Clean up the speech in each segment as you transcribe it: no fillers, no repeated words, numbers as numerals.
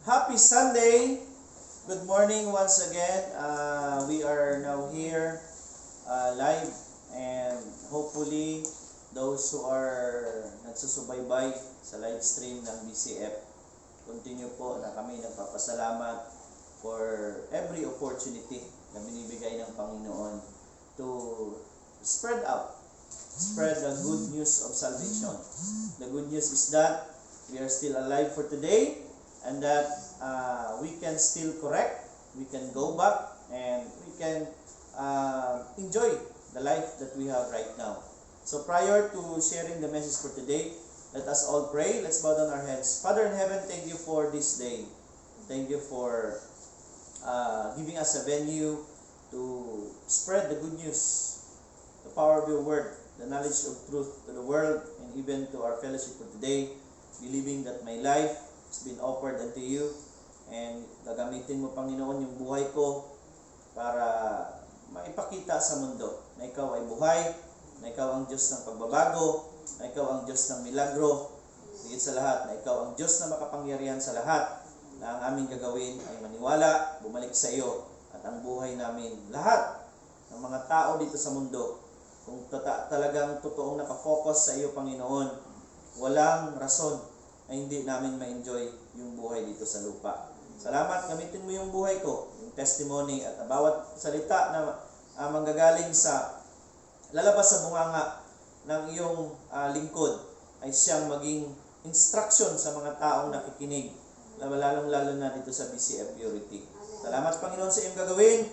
Happy Sunday! Good morning once again. We are now here live, and hopefully those who are nagsusubaybay sa live stream ng BCF, continue po na kami nagpapasalamat for every opportunity na binibigay ng Panginoon to spread the good news of salvation. The good news is that we are still alive for today, and that we can still correct, we can go back, and we can enjoy the life that we have right now. So prior to sharing the message for today, let us all pray. Let's bow down our heads. Father in heaven, thank you for this day. Thank you for giving us a venue to spread the good news, the power of your word, the knowledge of truth to the world, and even to our fellowship for today, believing that my life has been offered unto you, and gagamitin mo, Panginoon, yung buhay ko para maipakita sa mundo na ikaw ay buhay, na ikaw ang Diyos ng pagbabago, na ikaw ang Diyos ng milagro, higit sa lahat, na ikaw ang Diyos na makapangyarihan sa lahat, na ang aming gagawin ay maniwala, bumalik sa iyo, at ang buhay namin, lahat ng mga tao dito sa mundo, kung talagang totoong nakafocus sa iyo, Panginoon, walang rason na hindi namin ma-enjoy yung buhay dito sa lupa. Salamat, gamitin mo yung buhay ko, yung testimony, at bawat salita na manggagaling sa lalabas sa bunganga ng iyong lingkod ay siyang maging instruction sa mga taong nakikinig, lalong-lalo na dito sa BCF Purity. Salamat, Panginoon, sa iyong gagawin.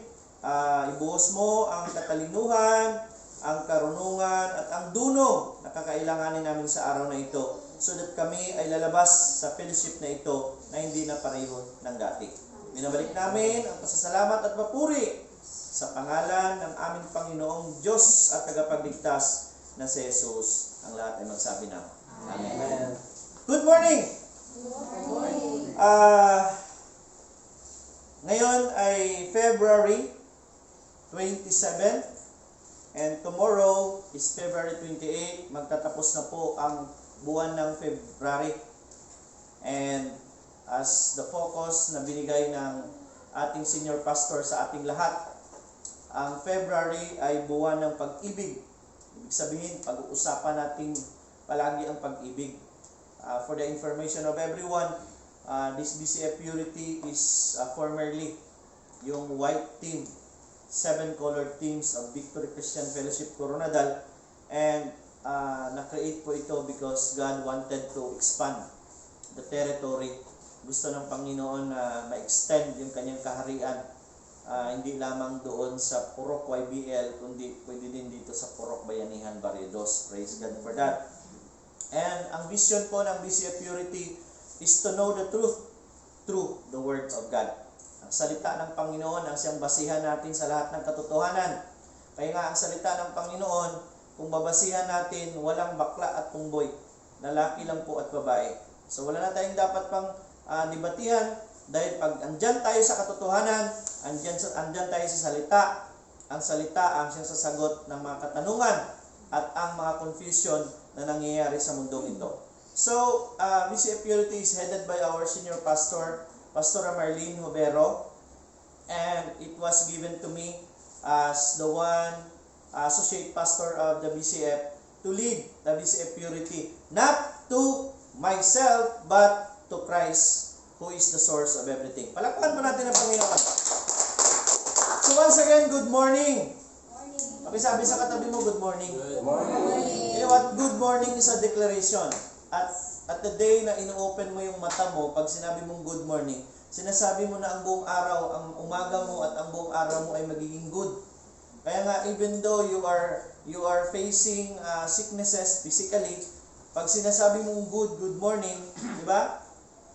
Ibuhos mo ang katalinuhan, ang karunungan, at ang duno na kakailanganin namin sa araw na ito, so that kami ay lalabas sa fellowship na ito na hindi na pareho ng dati. Binabalik namin ang pasasalamat at papuri sa pangalan ng aming Panginoong Diyos at tagapagligtas na si Jesus. Ang lahat ay magsabi na Amen. Amen. Good morning! Good morning! Ngayon ay February 27th, and tomorrow is February 28. Magtatapos na po ang buwan ng February. And as the focus na binigay ng ating senior pastor sa ating lahat, ang February ay buwan ng pag-ibig. Ibig sabihin, pag-uusapan natin palagi ang pag-ibig. For the information of everyone, this BCF Purity is formerly yung white team, 7 colored teams of Victory Christian Fellowship Coronadal, and na-create po ito because God wanted to expand the territory. Gusto ng Panginoon na ma-extend yung kanyang kaharian, hindi lamang doon sa Purok YBL, kundi pwede din dito sa Purok Bayanihan Barrios. Praise God for that. And ang vision po ng BCF Purity is to know the truth through the Word of God. Ang salita ng Panginoon ang siyang basihan natin sa lahat ng katotohanan. Kaya nga ang salita ng Panginoon, kung babasihan natin, walang bakla at tumboy, lalaki lang po at babae. So wala na tayong dapat pang debatihan, dahil pag andyan tayo sa katotohanan, andyan tayo sa salita. Ang salita ang siyang sasagot ng mga katanungan at ang mga confusion na nangyayari sa mundong ito. So, BCF Purity is headed by our senior pastor, Pastor Marlene Hubero, and it was given to me as the one associate pastor of the BCF to lead the BCF Purity, not to myself but to Christ, who is the source of everything. Palakpakan po natin ang Panginoon. So once again, good morning. Pakisabi sa katabi mo, good morning. Good morning! You know what? Good morning is a declaration. At the day na ino-open mo yung mata mo, pag sinabi mong good morning, sinasabi mo na ang buong araw, ang umaga mo at ang buong araw mo ay magiging good. Kaya nga, even though you are facing sicknesses physically, pag sinasabi mong good morning, di ba?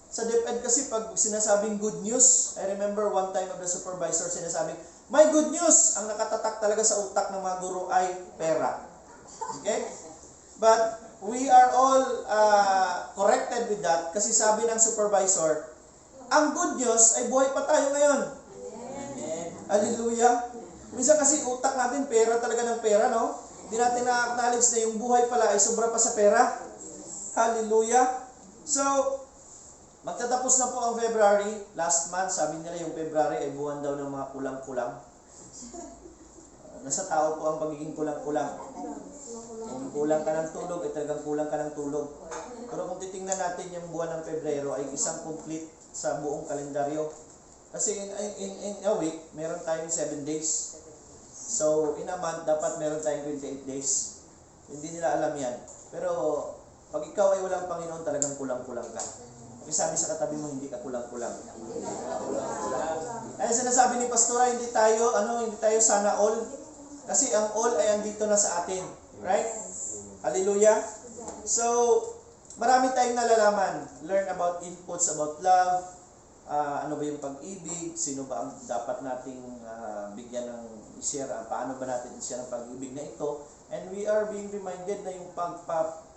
Sa DepEd kasi pag sinasabing good news, I remember one time of the supervisor sinasabing, my good news, ang nakatatak talaga sa utak ng mga guro ay pera. Okay? But we are all corrected with that kasi sabi ng supervisor, ang good news ay buhay pa tayo ngayon. Hallelujah! Minsan kasi utak natin, pera talaga ng pera, no? Hindi natin na-acknowledge na yung buhay pala ay sobra pa sa pera. Hallelujah! So, Magtatapos na po ang February. Last month, sabi nila yung February ay buwan daw ng mga kulang-kulang. Nasa tao po ang pagiging kulang-kulang. Kung kulang ka ng tulog, ay talagang kulang ka ng tulog. Pero kung titingnan natin yung buwan ng Pebrero, ay isang complete sa buong kalendaryo. Kasi in a week, meron tayong 7 days. So, in a month, dapat meron tayong 28 days. Hindi nila alam yan. Pero, pag ikaw ay walang Panginoon, talagang kulang-kulang ka. Kasi sabi sa katabi mo, hindi ka kulang-kulang. Kaya sinasabi ni Pastora, hindi tayo sana all. Kasi ang all ay andito na sa atin. Right? Hallelujah. So, marami tayong nalalaman. Learn about inputs, about love. Ano ba yung pag-ibig? Sino ba ang dapat nating bigyan ng i-share? Paano ba natin i-share ang pag-ibig na ito? And we are being reminded na yung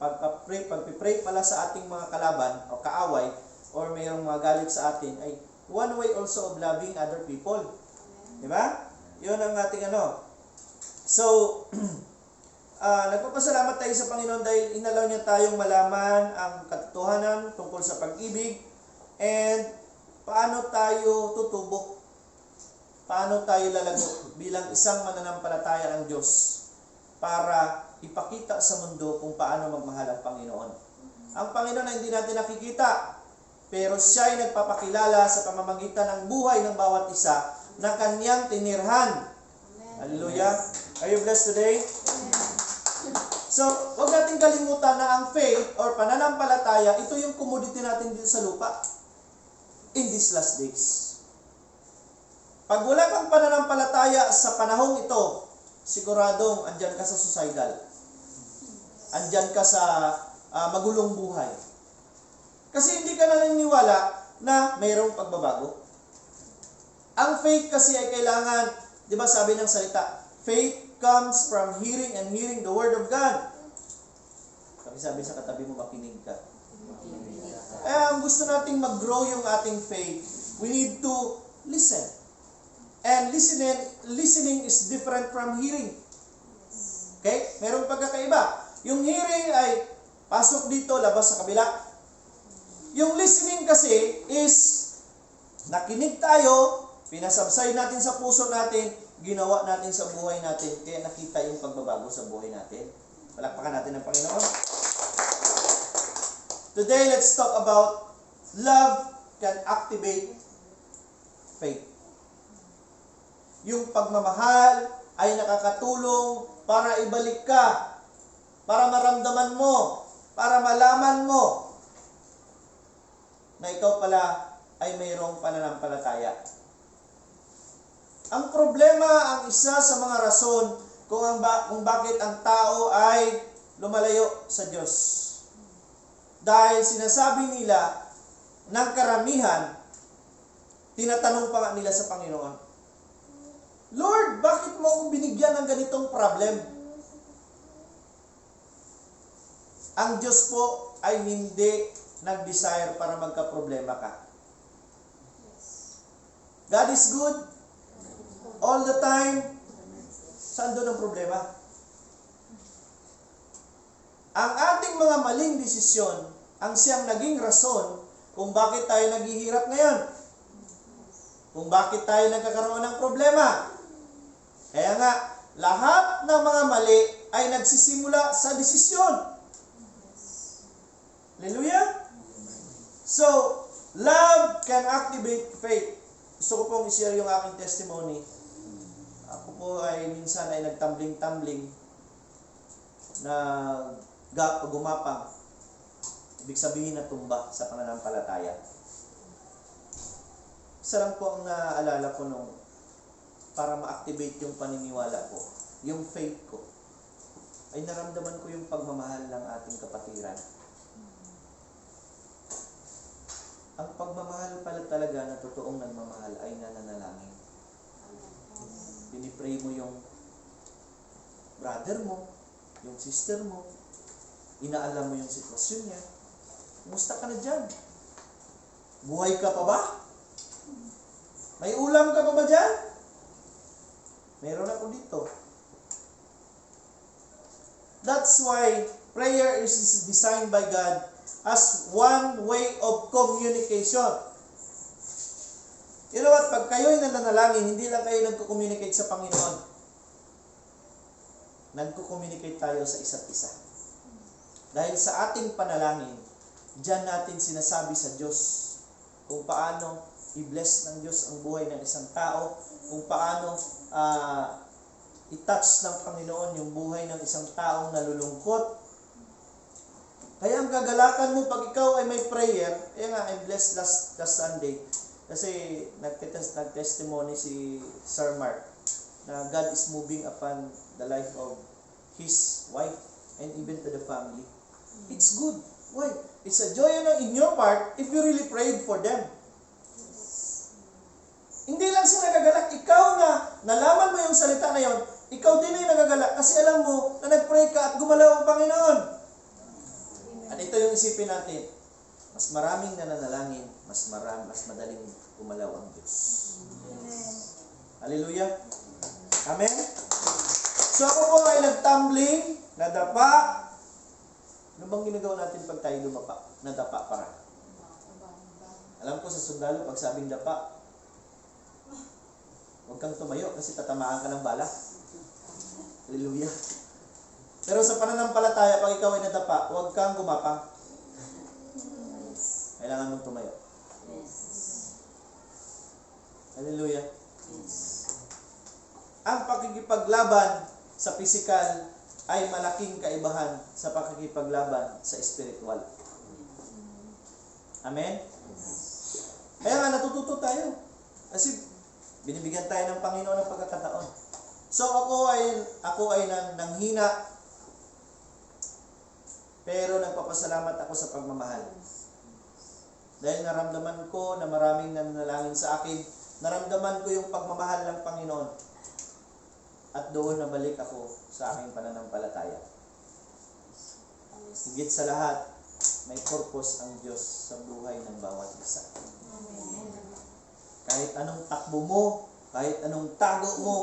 pagpipray pala sa ating mga kalaban o kaaway or mayroong mga galit sa atin ay one way also of loving other people. Diba? Yun ang ating So, nagpapasalamat tayo sa Panginoon dahil inalaw niya tayong malaman ang katotohanan tungkol sa pag-ibig and paano tayo tutubo, paano tayo lalago bilang isang mananampalataya ng Diyos para ipakita sa mundo kung paano magmahal ang Panginoon. Ang Panginoon ay hindi natin nakikita, pero siya ay nagpapakilala sa pamamagitan ng buhay ng bawat isa na kanyang tinirhan. Hallelujah! Are you blessed today? So, huwag natin kalimutan na ang faith or pananampalataya, ito yung commodity natin dito sa lupa in these last days. Pag wala kang pananampalataya sa panahong ito, siguradong andyan ka sa suicidal. Andyan ka sa magulong buhay. Kasi hindi ka naniniwala na mayroong pagbabago. Ang faith kasi ay kailangan, di ba sabi ng salita, faith comes from hearing and hearing the Word of God. Sabi sa katabi mo, makinig ka. Ang gusto nating mag-grow yung ating faith, we need to listen. And listening is different from hearing. Okay? Merong pagkakaiba. Yung hearing ay pasok dito, labas sa kabila. Yung listening kasi is nakinig tayo, pinasabsay natin sa puso natin, ginawa natin sa buhay natin, kaya nakita yung pagbabago sa buhay natin. Palakpakan natin ang Panginoon. Today, let's talk about love can activate faith. Yung pagmamahal ay nakakatulong para ibalik ka, para maramdaman mo, para malaman mo na ikaw pala ay mayroong pananampalataya. Ang problema, ang isa sa mga rason kung bakit ang tao ay lumalayo sa Diyos. Dahil sinasabi nila ng karamihan, tinatanong pa nga nila sa Panginoon, Lord, bakit mo akong binigyan ng ganitong problem? Ang Diyos po ay hindi nag-desire para magka-problema ka. God is good all the time. Saan doon ang problema? Ang ating mga maling desisyon ang siyang naging rason kung bakit tayo naghihirap ngayon. Kung bakit tayo nagkakaroon ng problema. Kaya nga, lahat ng mga mali ay nagsisimula sa desisyon. Hallelujah? So, love can activate faith. Gusto ko pong i-share yung aking testimony. Ako po ay minsan ay nagtambling-tambling na gumapang. Ibig sabihin na tumba sa pananampalataya. Isa lang po ang naaalala ko nung para ma-activate yung paniniwala ko, yung faith ko, ay naramdaman ko yung pagmamahal ng ating kapatiran. Ang pagmamahal pala talaga na totoong nagmamahal ay nananalangin. Pinipray mo yung brother mo, yung sister mo, inaalam mo yung sitwasyon niya. Kumusta ka na dyan? Buhay ka pa ba? May ulam ka pa ba dyan? Meron ako dito. That's why prayer is designed by God as one way of communication. You know what? Pag kayo'y nananalangin, hindi lang kayo nagko-communicate sa Panginoon. Nagko-communicate tayo sa isa't isa. Dahil sa ating panalangin, diyan natin sinasabi sa Diyos kung paano i-bless ng Diyos ang buhay ng isang tao, kung paano i-touch ng Panginoon yung buhay ng isang taong nalulungkot. Kaya ang gagalakan mo pag ikaw ay may prayer, I'm blessed last Sunday. Kasi nag-testimony si Sir Mark na God is moving upon the life of his wife and even to the family. It's good. Why? It's a joy in your part if you really prayed for them. Hindi lang siya nagagalak. Ikaw na nalaman mo yung salita na yon, ikaw din ay nagagalak kasi alam mo na nag-pray ka at gumalaw ang Panginoon. At ito yung isipin natin. Mas maraming nananalangin, mas madaling gumalaw ang Diyos. Hallelujah. Amen. So ako po ay nagtumbling, nadapa. Ano bang ginagawa natin pag tayo lumapa? Nadapa para. Alam ko sa sundalo, pag sabing dapa, huwag kang tumayo kasi tatamaan ka ng bala. Hallelujah. Pero sa pananampalataya, pag ikaw ay nadapa, huwag kang gumapang. Kailangan mong tumayo. Hallelujah. Ang pakikipaglaban sa pisikal ay malaking kaibahan sa pakikipaglaban sa espiritual. Amen? Kaya nga natututo tayo. Kasi binibigyan tayo ng Panginoon ng pagkakataon. So ako ay nanghina, pero nagpapasalamat ako sa pagmamahal. Dahil naramdaman ko na maraming nananalangin sa akin, naramdaman ko yung pagmamahal ng Panginoon. At doon nabalik ako sa aking pananampalataya. Higit sa lahat, may purpose ang Diyos sa buhay ng bawat isa. Kahit anong takbo mo, kahit anong tago mo,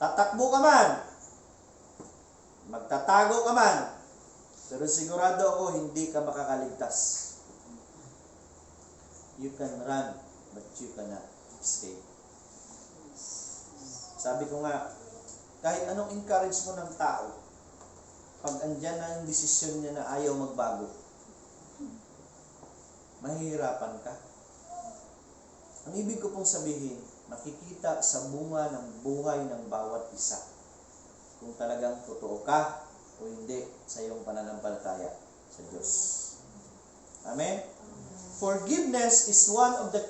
tatakbo ka man, magtatago ka man, pero sigurado ako hindi ka makakaligtas. You can run, but you cannot escape. Sabi ko nga, kahit anong encourage mo ng tao, pag andyan na yung desisyon niya na ayaw magbago, mahihirapan ka. Ang ibig ko pong sabihin, makikita sa bunga ng buhay ng bawat isa kung talagang totoo ka o hindi sa iyong pananampalataya sa Diyos. Amen? Forgiveness is one of the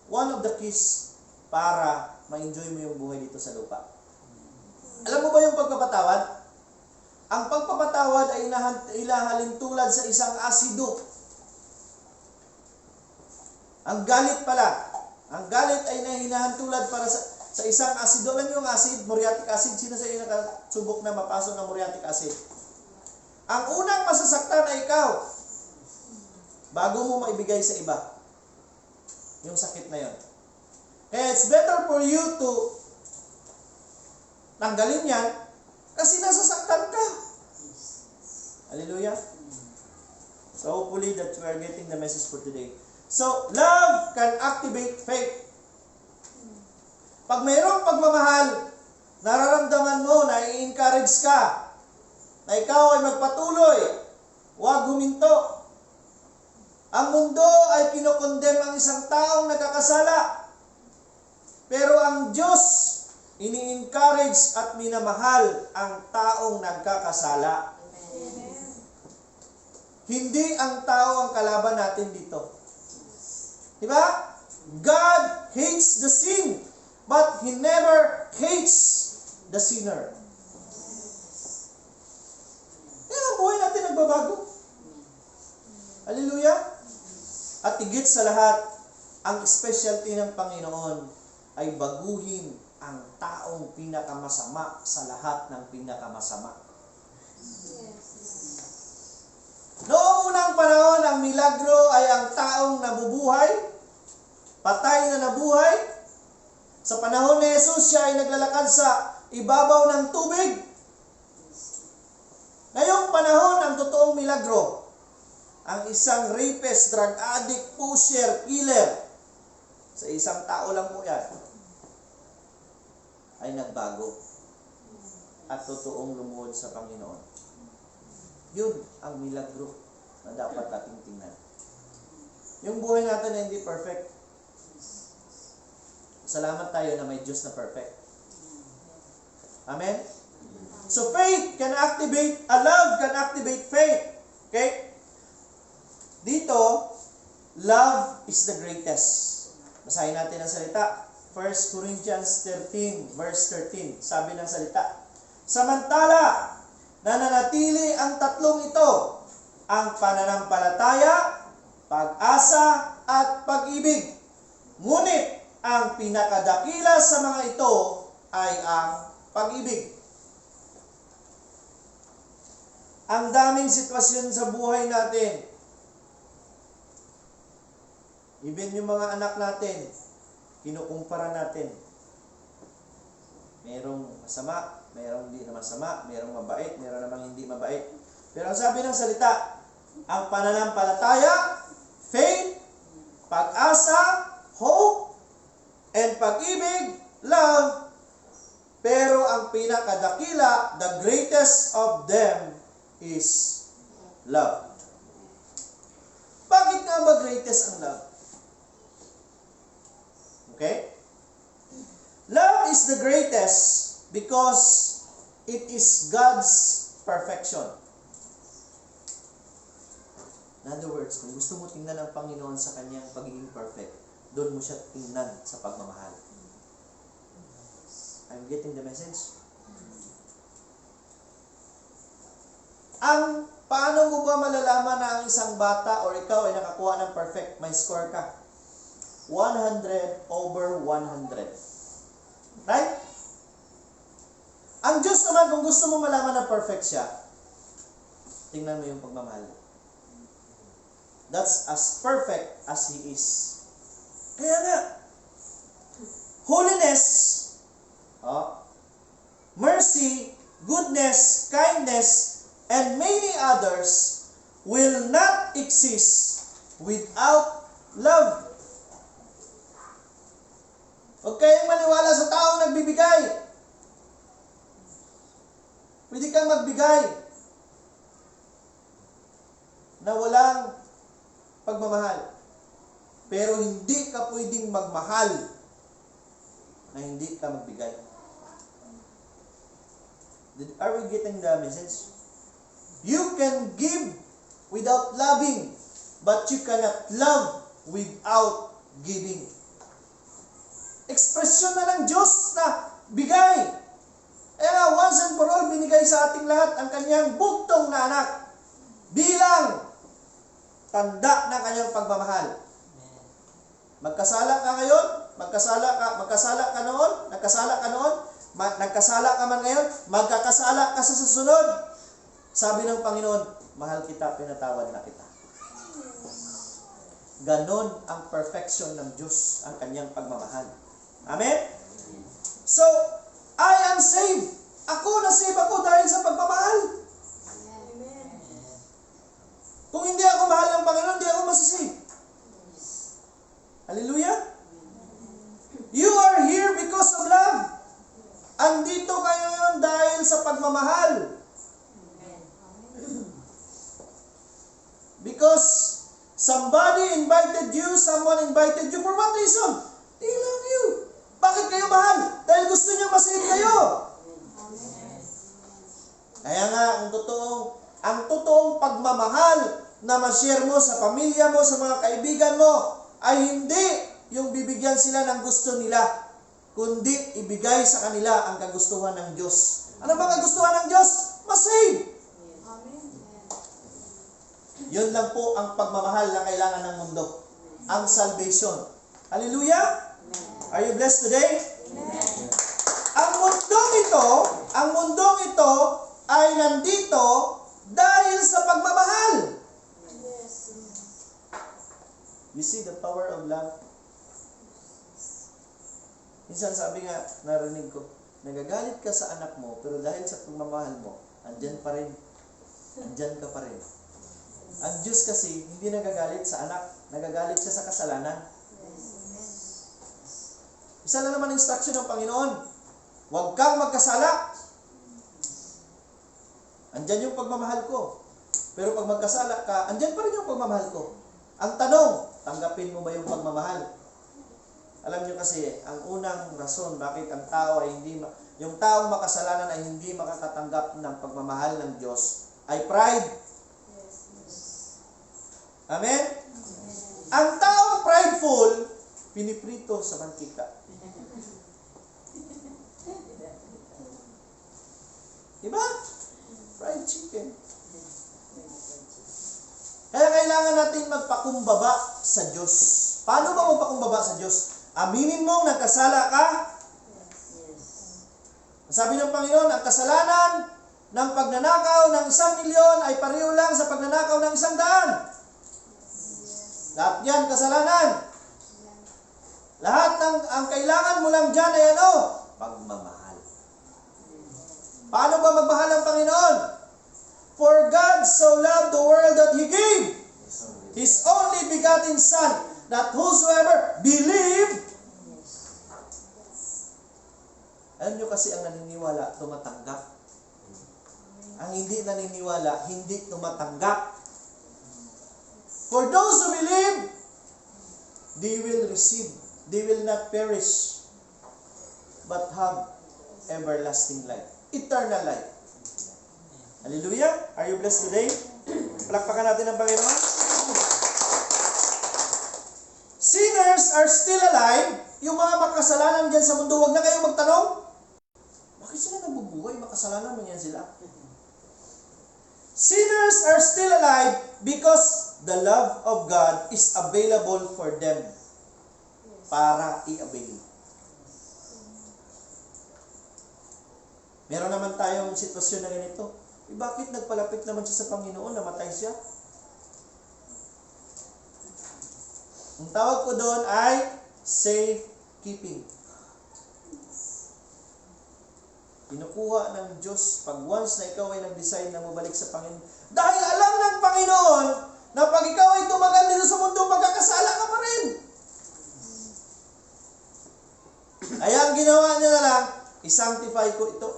one of the keys para ma-enjoy mo yung buhay dito sa lupa. Alam mo ba yung pagpapatawad? Ang pagpapatawad ay ilahalin tulad sa isang asido. Ang galit pala. Ang galit ay hinahantulad para sa isang asido. Alam niyo yung acid, muriatic acid. Sino sa inyo nakasubok na mapasok ng muriatic acid? Ang unang masasaktan ay ikaw. Bago mo maibigay sa iba. Yung sakit na yon. Kaya it's better for you to tanggalin yan kasi nasasaktan ka. Hallelujah. So hopefully that we are getting the message for today. So, love can activate faith. Pag mayroong pagmamahal, nararamdaman mo na i-encourage ka, na ikaw ay magpatuloy, huwag huminto. Ang mundo ay kinokondem ang isang taong nagkakasala. Pero ang Diyos, ini-encourage at minamahal ang taong nagkakasala. Amen. Hindi ang tao ang kalaban natin dito. Diba? God hates the sin, but He never hates the sinner. Kaya ang buhay natin nagbabago. Hallelujah! At higit sa lahat, ang specialty ng Panginoon ay baguhin ang taong pinakamasama sa lahat ng pinakamasama. Noong unang panahon, ang milagro ay ang taong nabubuhay, patay na nabuhay. Sa panahon ni Jesus, siya ay naglalakad sa ibabaw ng tubig. Ngayong panahon, ang totoong milagro, ang isang rapist, drug addict, pusher, killer, sa isang tao lang po yan, ay nagbago at totoong lumuhod sa Panginoon. Yun ang milagro na dapat nating tingnan. Yung buhay natin na hindi perfect. Salamat tayo na may Diyos na perfect. Amen? So faith can activate, love can activate faith. Okay? Dito, love is the greatest. Basahin natin ang salita. 1 Corinthians 13, verse 13. Sabi ng salita, samantala, nananatili ang tatlong ito, ang pananampalataya, pag-asa, at pag-ibig. Ngunit, ang pinakadakila sa mga ito ay ang pag-ibig. Ang daming sitwasyon sa buhay natin, even yung mga anak natin, kinukumpara natin. Merong masama, merong hindi na masama, merong mabait, meron namang hindi mabait. Pero ang sabi ng salita, ang pananampalataya, faith, pag-asa, hope, and pag-ibig, love. Pero ang pinakadakila, the greatest of them is love. Bakit nga ba greatest ang love? Okay? Love is the greatest because it is God's perfection. In other words, kung gusto mo tingnan ang Panginoon sa kanyang pagiging perfect, doon mo siya tingnan sa pagmamahal. I'm getting the message? Paano mo ba malalaman na ang isang bata or ikaw ay nakakuha ng perfect? May score ka. 100 over 100. Right? Ang Diyos naman, kung gusto mo malaman na perfect siya, tingnan mo yung pagmamahal. That's as perfect as He is. Kaya nga, holiness, mercy, goodness, kindness, and many others will not exist without love. Huwag kayong maniwala sa taong nagbibigay. Pwede kang magbigay na walang pagmamahal. Pero hindi ka pwedeng magmahal na hindi ka magbigay. Are we getting the message? You can give without loving, but you cannot love without giving. Ekspresyon na ng Diyos na bigay. Once and for all, binigay sa ating lahat ang kanyang buktong na anak bilang tanda ng kanyang pagmamahal. Magkasala ka ngayon, magkasala ka noon, nagkasala ka man ngayon, magkakasala ka sa susunod. Sabi ng Panginoon, mahal kita, pinatawad na kita. Ganon ang perfection ng Diyos, ang kanyang pagmamahal. Amen? So, I am saved. Nasave ako dahil sa pagmamahal. Amen. Kung hindi ako mahal ng Panginoon, hindi ako masisave. Hallelujah? You are here because of love. Andito kayo ngayon dahil sa pagmamahal. Because somebody invited you, someone invited you. For what reason? They love you. Bakit kayo mahal? Dahil gusto niya masave kayo. Kaya nga, ang totoong pagmamahal na ma-share mo sa pamilya mo, sa mga kaibigan mo, ay hindi yung bibigyan sila ng gusto nila, kundi ibigay sa kanila ang kagustuhan ng Diyos. Ano ba kagustuhan ng Diyos? Masave! Yun lang po ang pagmamahal na kailangan ng mundo. Ang salvation. Hallelujah! Are you blessed today? Amen. Ang mundong ito ay nandito dahil sa pagmamahal. Yes. You see the power of love? Minsan sabi nga, narinig ko, nagagalit ka sa anak mo, pero dahil sa pagmamahal mo, andyan pa rin andyan ka pa rin. Ang Diyos kasi, hindi nagagalit sa anak. Nagagalit siya sa kasalanan. Isa lang naman instruction ng Panginoon. Huwag kang magkasala. Andyan yung pagmamahal ko. Pero pag magkasala ka, andyan pa rin yung pagmamahal ko. Ang tanong, tanggapin mo ba yung pagmamahal? Alam niyo kasi, ang unang rason bakit ang tao ay yung taong makasalanan ay hindi makakatanggap ng pagmamahal ng Diyos ay pride. Amen? Ang taong prideful, piniprito sa mantika. Diba? Fried chicken. Kaya kailangan natin magpakumbaba sa Diyos. Paano ba magpakumbaba sa Diyos? Aminin mong nagkasala ka. Sabi ng Panginoon, ang kasalanan ng pagnanakaw ng 1,000,000 ay pareho lang sa pagnanakaw ng 100. Lahat yan, kasalanan. Lahat ng ang kailangan mo lang dyan ay ano? Pagmamahal. Paano ba magmahal ang Panginoon? For God so loved the world that He gave His only begotten Son, that whosoever believe. Alam nyo kasi ang naniniwala, tumatanggap. Ang hindi naniniwala, hindi tumatanggap. For those who believe, they will receive. They will not perish, but have everlasting life. Eternal life. Hallelujah! Are you blessed today? Palakpakan natin ang Panginoon. Sinners are still alive. Yung mga makasalanan dyan sa mundo, huwag na kayong magtanong. Bakit sila nabubuhay? Makasalanan man yan sila. Sinners are still alive because the love of God is available for them para i-avail. Meron naman tayong sitwasyon na ganito. Bakit nagpalapit naman siya sa Panginoon, namatay siya? Ang tawag ko doon ay safekeeping. Kinukuha ng Diyos pag once na ikaw ay nag-decide na mabalik sa Panginoon. Dahil alam ng Panginoon na pag ikaw ay tumagal dito sa mundo, magkakasala ka pa rin. Ay ang ginawa niya na lang, i-sanctify ko ito.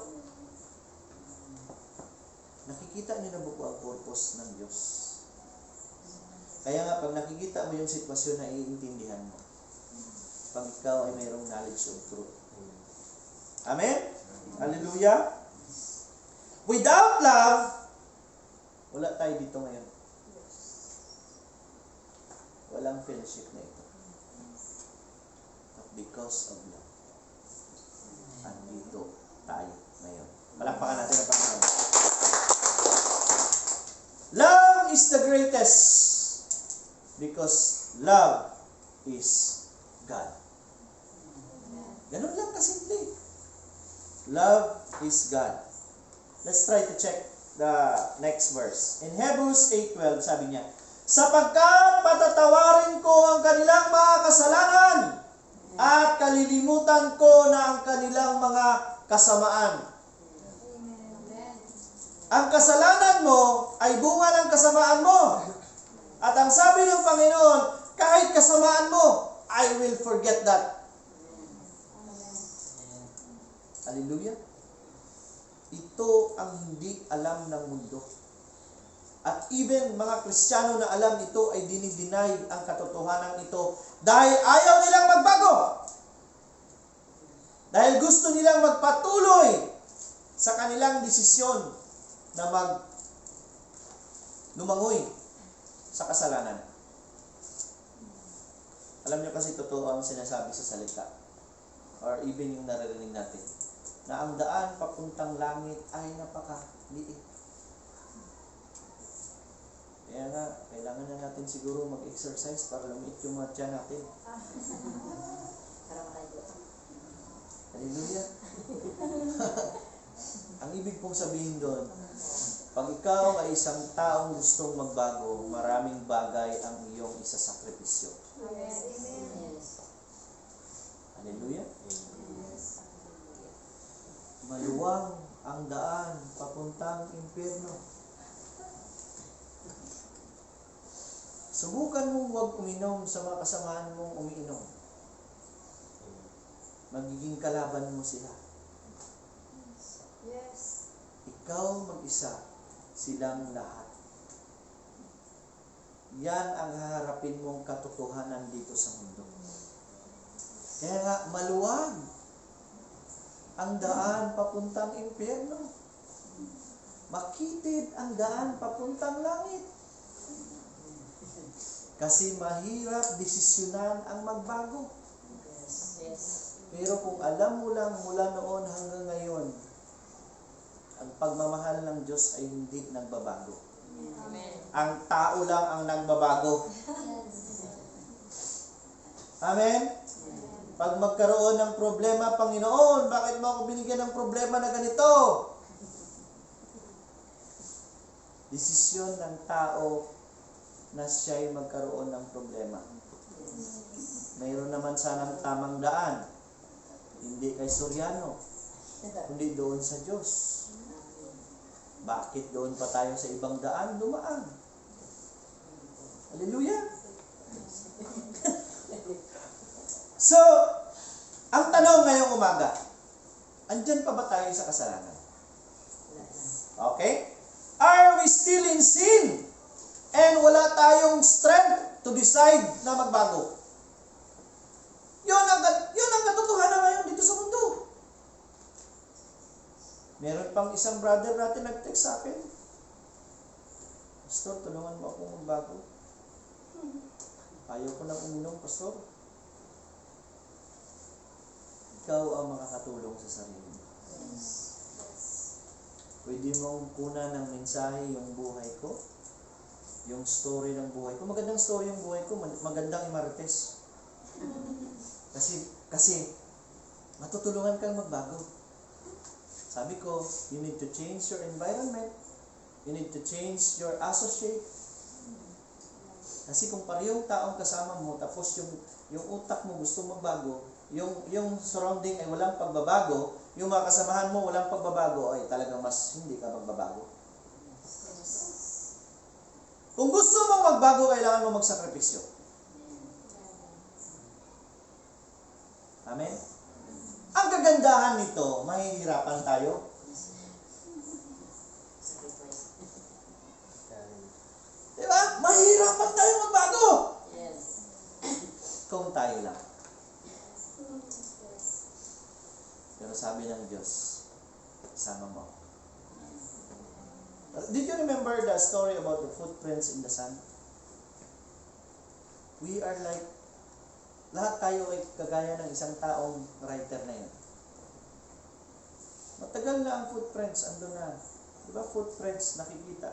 Nakikita niyo na ba po ang purpose ng Diyos? Kaya nga, pag nakikita mo yung sitwasyon na iintindihan mo, pag ikaw ay mayroong knowledge of truth. Amen? Hallelujah? Without love, wala tayo dito ngayon. Walang fellowship na ito. But because of love, andito tayo ngayon. Palakpakan natin ang Panginoon. Love is the greatest because love is God. Ganun lang kasimple. Love is God. Let's try to check the next verse. In Hebrews 8:12, sabi niya, sapagkat patatawarin ko ang kanilang mga kasalanan at kalilimutan ko na ang kanilang mga kasamaan. Ang kasalanan mo ay bunga ng kasamaan mo. At ang sabi ng Panginoon, kahit kasamaan mo, I will forget that. Hallelujah. Ito ang hindi alam ng mundo. At even mga Kristiyano na alam ito ay dinideny ang katotohanan ito dahil ayaw nilang magbago. Dahil gusto nilang magpatuloy sa kanilang desisyon na lumangoy sa kasalanan. Alam niyo kasi totoo ang sinasabi sa salita or even yung naririnig natin na ang daan papuntang langit ay napakaliit. Kaya nga, kailangan na natin siguro mag-exercise para lumit yung mga tiyan natin. Hallelujah. Ang ibig pong sabihin doon, pag ikaw ay isang taong gustong magbago, maraming bagay ang iyong isasakripisyo. Hallelujah. Maluwang ang daan papuntang impyerno. Subukan mong huwag uminom sa mga kasamahan mong umiinom. Magiging kalaban mo sila. Yes. Ikaw mag-isa, silang lahat. Yan ang haharapin mong katotohanan dito sa mundo. Kaya nga, maluwag ang daan papuntang impyerno. Makitid ang daan papuntang langit. Kasi mahirap desisyonan ang magbago. Pero kung alam mo lang mula noon hanggang ngayon, ang pagmamahal ng Diyos ay hindi nagbabago. Amen. Ang tao lang ang nagbabago. Amen? Pag magkaroon ng problema, Panginoon, bakit mo ako binigyan ng problema na ganito? Desisyon ng tao na siya'y magkaroon ng problema. Mayroon naman sanang tamang daan. Hindi kay Soriano, kundi doon sa Diyos. Bakit doon pa tayo sa ibang daan dumaan? Hallelujah! So, ang tanong ngayong umaga, andyan pa ba tayo sa kasalanan? Okay? Are we still in sin? And wala tayong strength to decide na magbago. Yun ang katotohanan ngayon dito sa mundo. Meron pang isang brother natin nag-text sa akin. Pastor, tulungan mo akong magbago. Ayaw ko na uminom, Pastor. Ikaw ang makakatulong sa sarili mo. Pwede mong kunan ng mensahe yung buhay ko, yung story ng buhay ko. Magandang story yung buhay ko, magandang imarites. Kasi matutulungan kang magbago. Sabi ko, you need to change your environment. You need to change your associate. Kasi kung parehong taong kasama mo, tapos yung utak mo gusto magbago, yung surrounding ay walang pagbabago, yung mga kasamahan mo walang pagbabago, ay talagang mas hindi ka magbabago. Kung gusto mong magbago, kailangan mo magsakripisyo. Amen? Ang kagandahan nito, mahihirapan tayo. Diba? Mahihirapan tayo magbago. Kung tayo lang. Pero sabi ng Diyos, sama mo. Did you remember the story about the footprints in the sand? We are like, lahat tayo ay kagaya ng isang taong writer na yun. Matagal na ang footprints, ando na. Diba footprints nakikita?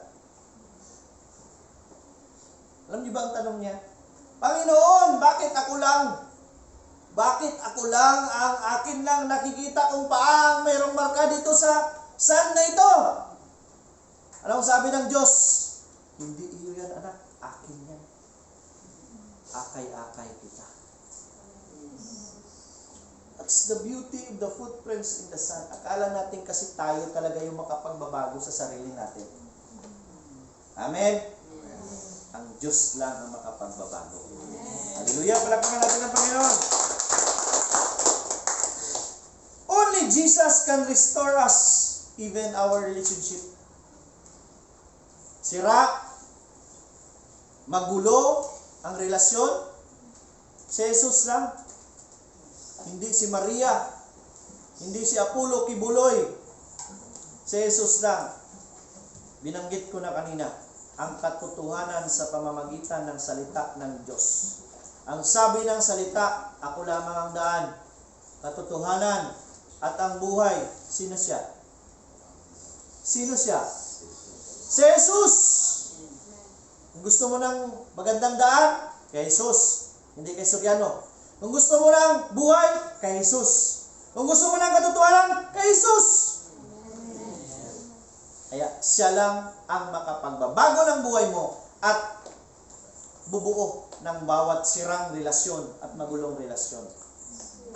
Alam niyo ba ang tanong niya? Panginoon, bakit ako lang? Bakit ako lang ang akin lang nakikita kung paang mayroong marka dito sa sand na ito? Anong sabi ng Diyos? Hindi iyo yan, anak. Akin yan. Akay-akay kita. That's the beauty of the footprints in the sand. Akala natin kasi tayo talaga yung makapagbabago sa sarili natin. Amen? Ang Diyos lang ang makapagbabago. Hallelujah! Palakpakan natin ang Panginoon. Only Jesus can restore us, even our relationship. Sira, magulo ang relasyon, si Jesus lang. Hindi si Maria, hindi si Apollo Kibuloy. Si Jesus lang. Binanggit ko na kanina, ang katotohanan sa pamamagitan ng salita ng Diyos. Ang sabi ng salita, ako lamang ang daan, katotohanan, at ang buhay. Sino siya? Sino siya? Si Jesus! Kung gusto mo ng magandang daan, kay Jesus. Hindi kay Soriano. Kung gusto mo ng buhay, kay Jesus. Kung gusto mo ng katotohanan, kay Jesus. Kaya siya lang ang makapagbabago ng buhay mo at bubuo ng bawat sirang relasyon at magulong relasyon.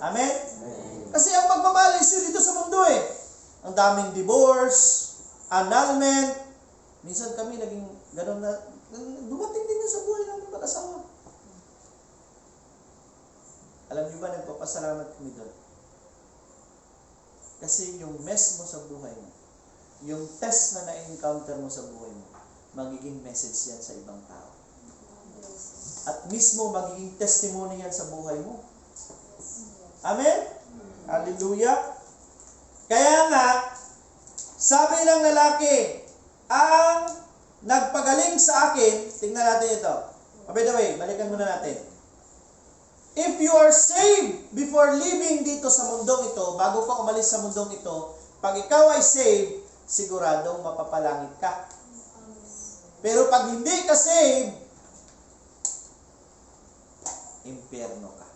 Amen? Kasi ang pagmamahal is dito sa mundo eh. Ang daming divorce, annulment. Minsan kami naging gano'n na, dumating din yun sa buhay ng mga magpapasalamat kami doon. Kasi yung mess mo sa buhay mo, yung test na na-encounter mo sa buhay mo, magiging message yan sa ibang tao. At mismo magiging testimony yan sa buhay mo. Amen? Hallelujah! Kaya nga, sabi ng lalaki, ang nagpagaling sa akin, tingnan natin ito. By the way, balikan muna natin. If you are saved before living dito sa mundong ito, bago ka umalis sa mundong ito, pag ikaw ay saved, siguradong mapapalangit ka. Pero pag hindi ka saved, impyerno ka.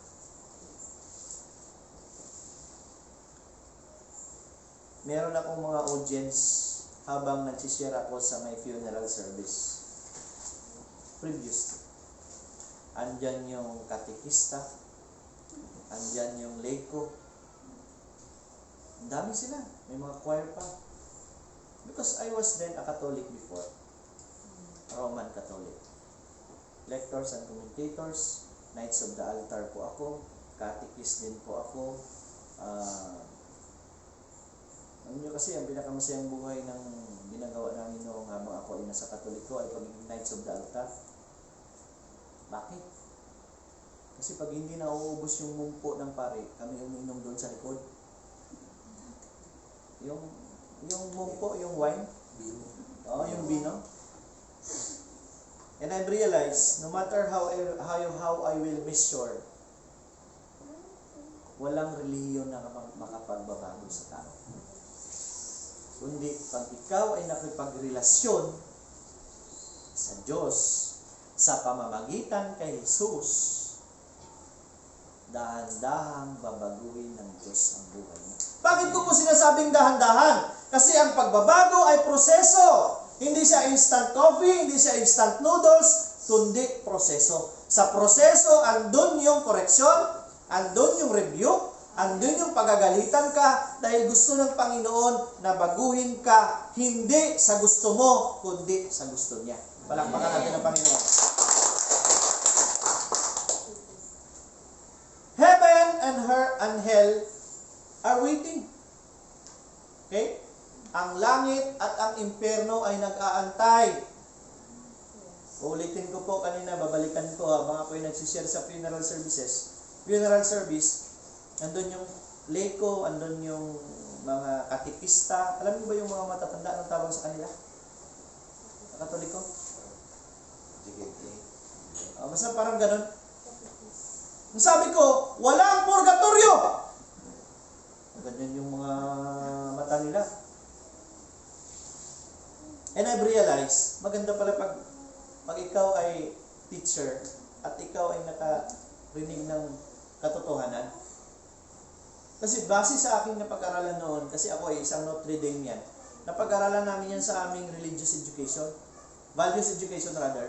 Meron akong mga audience habang nagsishare ako sa my funeral service. Previously. Andyan yung katekista, andyan yung leko. Ang dami sila. May mga choir pa. Because I was then a Catholic before. Roman Catholic. Lectors and commentators, Knights of the Altar po ako, catechist din po ako. Alam nyo kasi, ang pinakamasayang buhay ng ginagawa namin noong habang ako ay nasa Katoliko ay pagiging Knights of the Altar. Bakit? Kasi pag hindi na uubos yung mumpo ng pare, kami umiinom doon sa likod. Yung mumpo, yung wine. Oo, yung vino. And I've realized, no matter how I will measure, walang relihiyon na makapagbabago sa tao. Kundi pag ikaw ay nakipagrelasyon sa Diyos sa pamamagitan kay Jesus, dahan-dahang babaguhin ng Diyos ang buhay mo. Bakit ko po sinasabing dahan-dahan? Kasi ang pagbabago ay proseso. Hindi siya instant coffee, hindi siya instant noodles, kundi proseso. Sa proseso, andun yung koreksyon, andun yung review, andun yung pagagalitan ka dahil gusto ng Panginoon na baguhin ka, hindi sa gusto mo, kundi sa gusto niya. Palakpakan natin ang Panginoon. Heaven and hell are waiting. Okay? Ang langit at ang impyerno ay nag-aantay. Ulitin ko po kanina, babalikan ko habang ako'y nagsishare sa funeral services. Funeral service, andun yung leko, andun yung mga katekista. Alam niyo ba yung mga matatanda, anong tawag sa kanila? Katoliko? Basta parang ganun. Sabi ko, walang purgatorio! Ganyan yung mga mata nila. And I've realized, maganda pala pag ikaw ay teacher at ikaw ay nakarinig ng katotohanan. Kasi base sa aking napag-aralan noon, kasi ako ay isang Notre Dame yan, napag-aralan namin yan sa aming religious education, values education rather,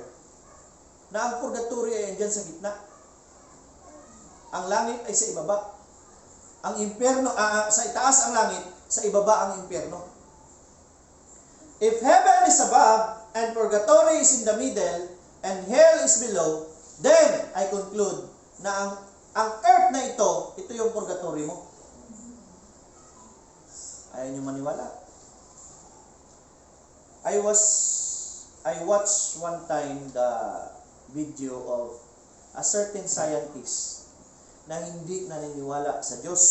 na ang purgatory ay andyan sa gitna. Ang langit ay sa ibaba. Ang impyerno, sa itaas ang langit, sa ibaba ang impyerno. If heaven is above, and purgatory is in the middle, and hell is below, then I conclude na ang earth na ito yung purgatory mo. Ayaw nyo maniwala. I watched one time the video of a certain scientist na hindi naniniwala sa Diyos.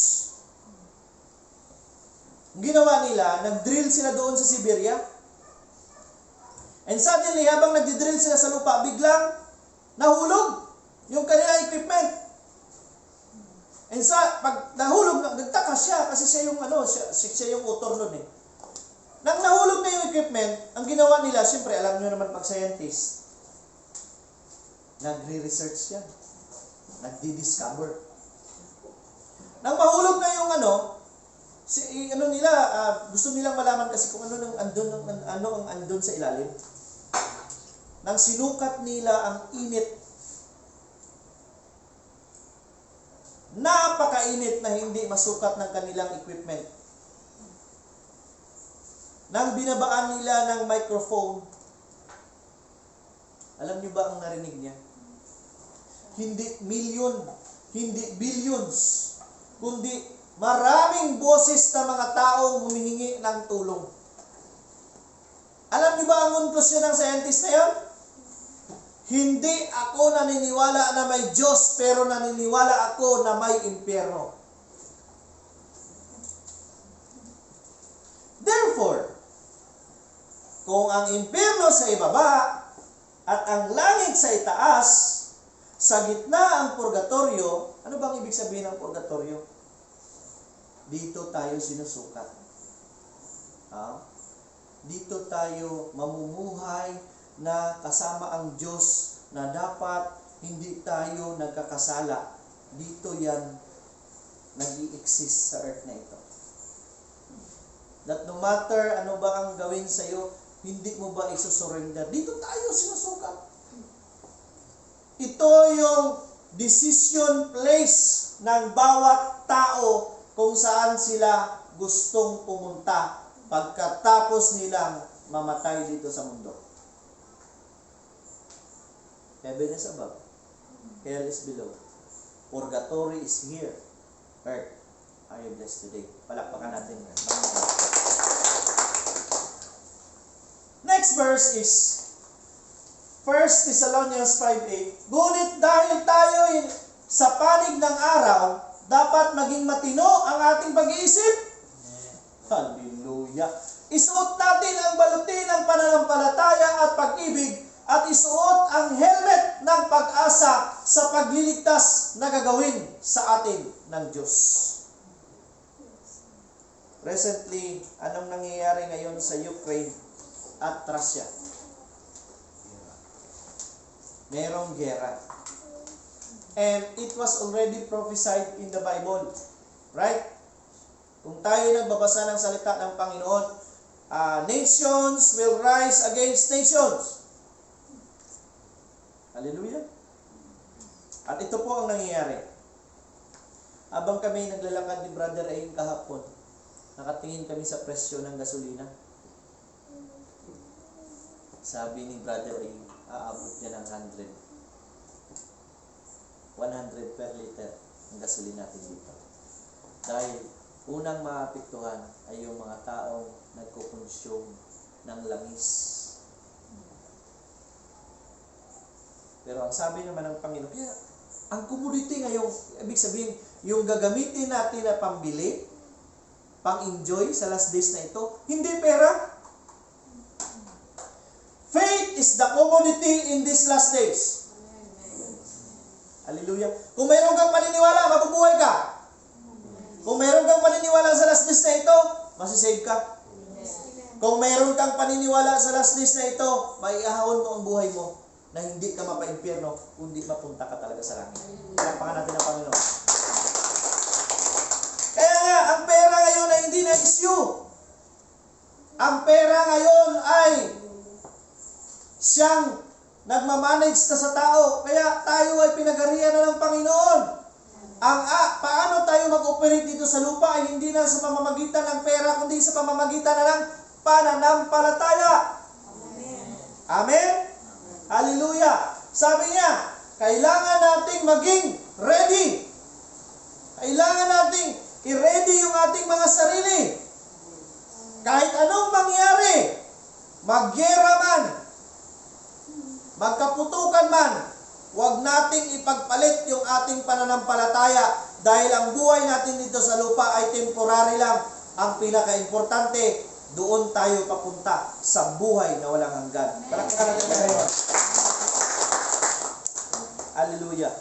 Ang ginawa nila, nag-drill sila doon sa Siberia. And suddenly, habang nag-drill sila sa lupa, biglang nahulog yung kanilang equipment. And pag nahulog, nagtaka siya kasi siya yung author nun eh. Nang nahulog na yung equipment, ang ginawa nila, siyempre, alam nyo naman pag scientist, nagre-research yan. Nagdi-discover. Nang mahulog na yung gusto nilang malaman kasi kung ano ang andun sa ilalim. Nang sinukat nila ang init, napakainit na hindi masukat ng kanilang equipment. Nang binabaan nila ng microphone, alam niyo ba ang narinig niya? Hindi million, hindi billions kundi maraming boses na mga taong humihingi ng tulong. Alam niyo ba ang konklusyon ng scientist na yon? Hindi ako naniniwala na may Diyos, pero naniniwala ako na may impyerno. Therefore, kung ang impyerno sa ibaba at ang langit sa itaas, sa gitna ang purgatorio, ano bang ibig sabihin ng purgatorio? Dito tayo sinusukat. Dito tayo mamumuhay na kasama ang Diyos na dapat hindi tayo nagkakasala. Dito yan nag-i-exist sa earth na ito. That no matter ano ba ang gawin sa iyo, hindi mo ba isusurrender? Dito tayo sinusukat. Ito yung decision place ng bawat tao kung saan sila gustong pumunta pagkatapos nilang mamatay dito sa mundo. Heaven is above. Hell is below. Purgatory is here. Earth, are you blessed today? Palakpakan natin. Next verse is 1 Thessalonians 5:8. Ngunit dahil tayo sa panig ng araw, dapat maging matino ang ating pag-iisip. Hallelujah. Isuot natin ang balutin ng pananampalataya at pag-ibig at isuot ang helmet ng pag-asa sa pagliligtas na gagawin sa atin ng Diyos. Recently, anong nangyayari ngayon sa Ukraine at Russia? Merong gera. And it was already prophesied in the Bible. Right? Kung tayo nagbabasa ng salita ng Panginoon, nations will rise against nations. Hallelujah. At ito po ang nangyayari. Habang kami naglalakad ni Brother Ayin kahapon, nakatingin kami sa presyo ng gasolina. Sabi ni Brother Ayin, aabot niya ng 100 per liter ang gasolina natin dito. Dahil unang maapektuhan ay yung mga taong nagkukonsume ng langis. Pero ang sabi naman ng Panginoon, kaya ang commodity ngayong, ibig sabihin, yung gagamitin natin na pambili, pang-enjoy sa last days na ito, hindi pera. Faith is the commodity in these last days. Hallelujah. Kung mayroon kang paniniwala, mabubuhay ka. Kung mayroon kang paniniwala sa last days na ito, masisave ka. Kung mayroon kang paniniwala sa last days na ito, maiahon mo ang buhay mo na hindi ka mapa-impyerno, kundi mapunta ka talaga sa langit. Palakpakan natin ang Panginoon. Kaya nga, ang pera ngayon ay hindi na issue. Ang pera ngayon ay siyang nagmamanage na sa tao. Kaya tayo ay pinagarihan na ng Panginoon. Paano tayo mag-operate dito sa lupa ay hindi na sa pamamagitan ng pera, kundi sa pamamagitan na ng pananampalataya. Amen? Hallelujah! Sabi niya, kailangan nating maging ready. Kailangan nating i-ready yung ating mga sarili. Kahit anong mangyari, magyera man, magkaputukan man, huwag nating ipagpalit yung ating pananampalataya dahil ang buhay natin dito sa lupa ay temporary lang. Ang pinaka-importante, doon tayo papunta sa buhay na walang hanggan. Palakpakan natin tayo. Hallelujah.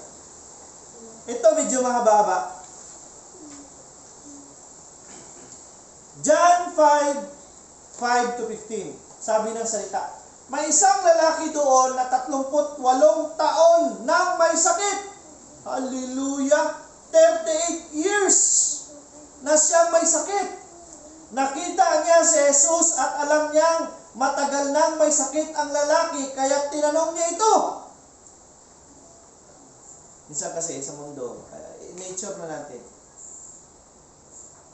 Ito medyo mahaba. John 5:5-15. Sabi ng salita, may isang lalaki doon na 38 taon nang may sakit. Hallelujah! 38 years na siya may sakit. Nakita niya si Jesus at alam niyang matagal nang may sakit ang lalaki, kaya tinanong niya ito. Minsan kasi sa mundo, nature na natin.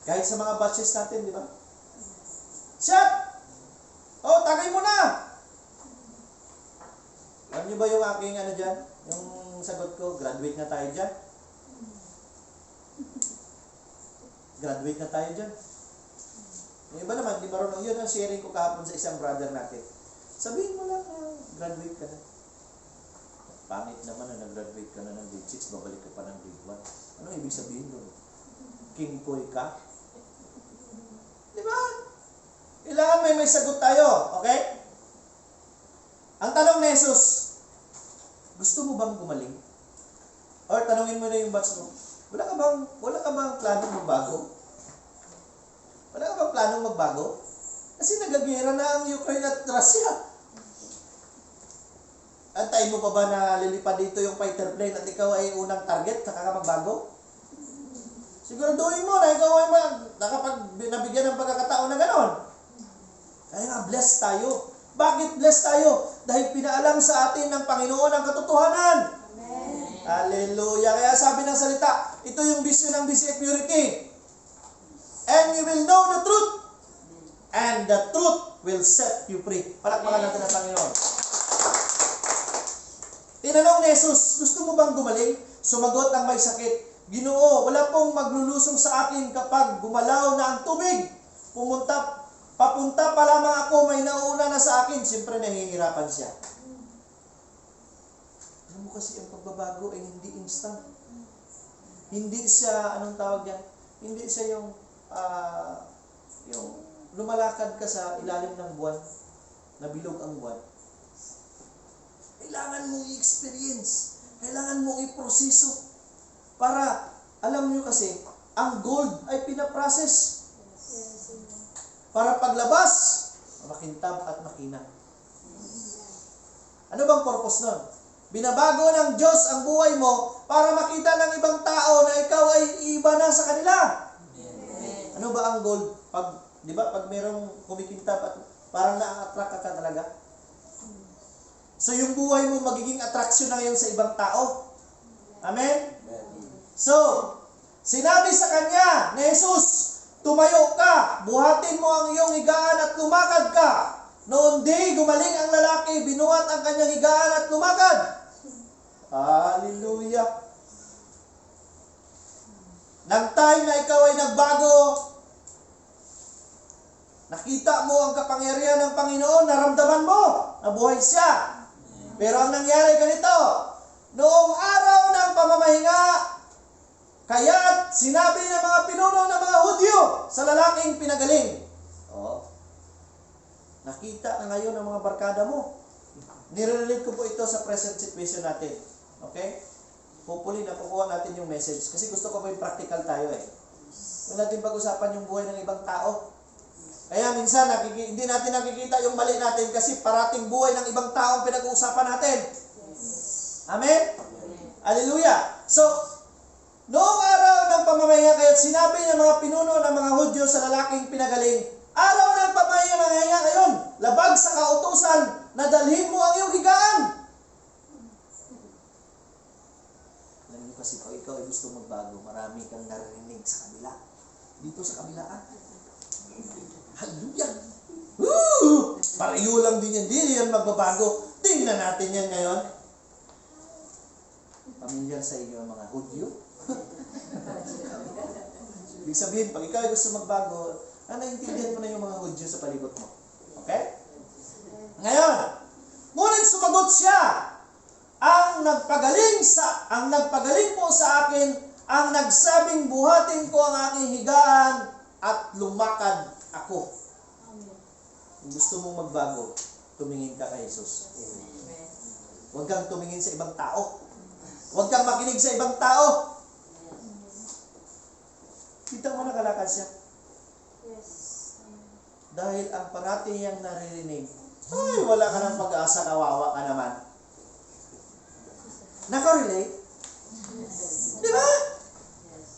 Kahit sa mga batches natin, di ba? Shut! Oh, tagay mo na! Alam niyo ba yung aking ano dyan? Yung sagot ko, graduate na tayo dyan. Graduate na tayo dyan. Yung iba naman, di marunong yun ang sharing ko kahapon sa isang brother natin. Sabihin mo lang, graduate ka na. Pangit naman na nag-graduate ka na ng grade 6, babalik ka pa ng grade 1. Anong ibig sabihin doon? King Koy ka? Di ba? Kailangan may sagot tayo, okay? Ang tanong ni Jesus, gusto mo bang gumaling? Or tanongin mo na yung batch mo, wala ka bang planong magbago? Wala ka bang planong magbago? Kasi nagagera na ang Ukraine at Russia. Antayin mo pa ba na lilipad dito yung fighter plane at ikaw ay unang target, saka ka magbago? Siguraduhin mo na ikaw ay nabigyan ng pagkakataon na ganon. Kaya nga, blessed tayo. Bakit blessed tayo? Dahil pinaalam sa atin ng Panginoon ang katotohanan. Amen. Hallelujah. Kaya sabi ng salita, ito yung vision ng BCF Purity. And you will know the truth. And the truth will set you free. Palakpakan natin ang Panginoon. Tinanong ni Jesus, gusto mo bang gumaling? Sumagot ang may sakit, Ginoo, wala pong maglulusong sa akin kapag gumalaw na ang tubig. Papunta pa lamang ako, may nauna na sa akin. Siyempre nahihirapan siya. Alam mo kasi ang pagbabago ay hindi instant. Hindi siya, anong tawag yan? Hindi siya yung lumalakad ka sa ilalim ng buwan, nabilog ang buwan. Kailangan mong i-experience. Kailangan mong i-proseso. Para, alam nyo kasi, ang gold ay pinaprocess. Para paglabas, makintab at makina. Ano bang purpose nun? Binabago ng Diyos ang buhay mo para makita ng ibang tao na ikaw ay iba na sa kanila. Ano ba ang gold? Di ba, pag merong kumikintab at parang na-attract ka talaga? So, yung buhay mo magiging attraction na ngayon sa ibang tao. Amen? So, sinabi sa kanya ni Jesus, tumayo ka, buhatin mo ang iyong higaan at lumakad ka. Noon di, gumaling ang lalaki, binuhat ang kanyang higaan at lumakad. Hallelujah. Nang time na ikaw ay nagbago, nakita mo ang kapangyarihan ng Panginoon, naramdaman mo, nabuhay siya. Pero ang nangyari ganito, noong araw ng pamamahinga, kaya't sinabi ng mga pinuno ng mga Hudyo sa lalaking pinagaling. Nakita na ngayon ang mga barkada mo. Nire-relate ko po ito sa present situation natin. Okay? Hopefully, nakukuha natin yung message. Kasi gusto ko po yung practical tayo eh. Huwag natin pag-usapan yung buhay ng ibang tao. Kaya minsan, hindi natin nakikita yung mali natin kasi parating buhay ng ibang tao ang pinag-uusapan natin. Amen? Hallelujah! So, noong araw ng pamamahinga, kaya't sinabi ng mga pinuno ng mga Hudyo sa lalaking pinagaling, araw ng pamamahinga ngayon, labag sa kautusan na dalhin mo ang iyong higaan. Alam niyo kasi pag ikaw ay gusto magbago, marami kang narinig sa kabila. Dito sa kabila Hallelujah! Woo! Pareho lang din yan. Hindi yan magbabago. Tingnan natin yan ngayon. Pamilyar sa inyo ang mga Hudyo. Ibig sabihin, pag ikaw ay gusto magbago, naiintindihan mo na yung mga Hudyo sa palibot mo. Okay? Ngayon, ngunit sumagot siya, ang nagpagaling po sa akin, ang nagsabing buhatin ko ang aking higaan at lumakad ako. Kung gusto mong magbago, tumingin ka kay Jesus. Huwag kang tumingin sa ibang tao. Huwag kang makinig sa ibang tao. Kita mo nakalakad siya. Yes. Dahil ang parati niyang naririnig, ay, wala ka ng pag-asa, kawawa ka naman. Nakarelate? Di ba?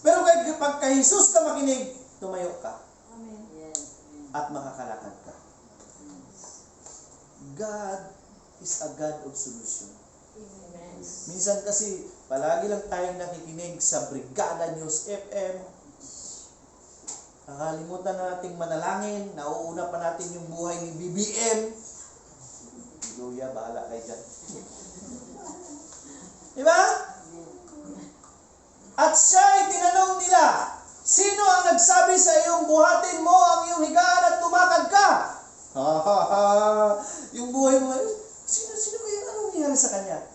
Pero pag kay Jesus ka makinig, tumayo ka. Amen. At makakalakad ka. God is a God of solution. Amen. Minsan kasi, palagi lang tayong nakikinig sa Brigada News FM. Nakalimutan na nating manalangin, nauuna pa natin yung buhay ni BBM. Hallelujah, bahala kayo dyan. Diba? At siya ay tinanong nila, sino ang nagsabi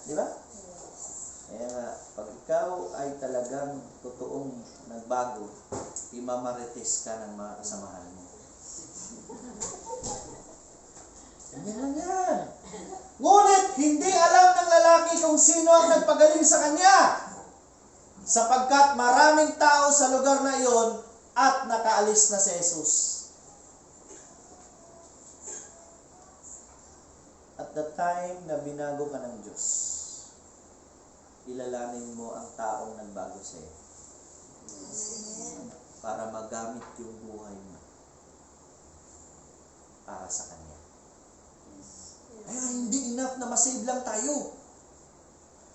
Di ba? Kaya nga, pag ikaw ay talagang totoong nagbago, imamarites ka ng mga kasamahan mo. Ganyan lang yan. Ngunit, hindi alam ng lalaki kung sino ang nagpagaling sa kanya, sapagkat maraming tao sa lugar na iyon at nakaalis na si Jesus. At the time na binago ka ng Diyos, ilalanin mo ang taong nagbago sa iyo para magamit yung buhay mo para sa Kanya. Kaya hindi enough na masave lang tayo.